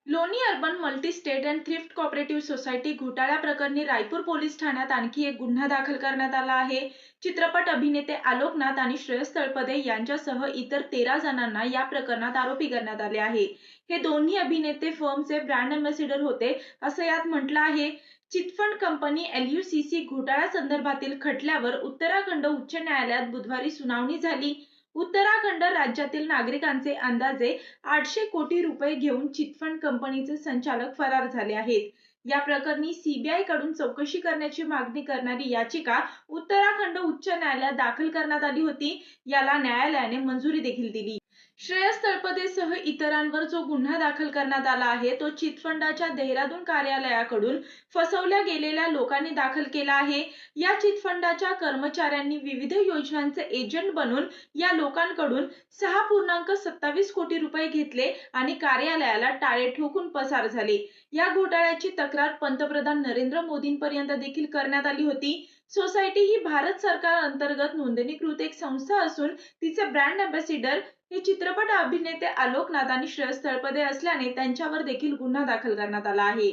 लोणी urban multi state and thrift cooperative society घोटाळ्याप्रकरणी Raipur police ठाण्यात आणखी एक गुन्हा दाखल करण्यात आला आहे. चित्रपट अभिनेते आलोक नाथ आणि श्रेयस तळपदे यांच्यासह इतर 13 जणांना या प्रकरणात आरोपी करण्यात आले आहे. हे दोन्ही अभिनेते फर्मचे ब्रँड अँबॅसेडर होते, असं यात म्हटलं आहे. चिटफंड कंपनी LUCC घोटाळ्यासंदर्भातील खटल्यावर उत्तराखंड उच्च न्यायालयात बुधवारी सुनावणी झाली. उत्तराखंड राज्यातील नागरिकांचे अंदाजे 800 कोटी रुपये घेऊन चिटफंड कंपनीचे संचालक फरार झाले आहेत. या प्रकरणी CBI कडून चौकशी करण्याची मागणी करणारी याचिका उत्तराखंड उच्च न्यायालयात दाखल करण्यात आली होती. याला न्यायालयाने मंजुरी देखील दिली. श्रेयस तळपदेसह इतरांवर जो गुन्हा दाखल करण्यात आला आहे तो चिटफंडाच्या देहरादून कार्यालयाकडून फसवल्या गेलेल्या लोकांनी दाखल केला आहे. या चिटफंडाच्या कर्मचाऱ्यांनी विविध योजनांचे एजंट बनून या लोकांकडून 6.27 कोटी रुपये घेतले आणि कार्यालयाला टाळे ठोकून पसार झाले. या घोटाळ्याची तक्रार पंतप्रधान नरेंद्र मोदींपर्यंत देखील करण्यात आली होती. सोसायटी ही भारत सरकार अंतर्गत नोंदणीकृत एक संस्था असून तिचे ब्रँड अँबॅसेडर हे चित्रपट अभिनेते आलोक नाथ आणि श्रेयस तळपदे असल्याने त्यांच्यावर देखील गुन्हा दाखल करण्यात आला आहे.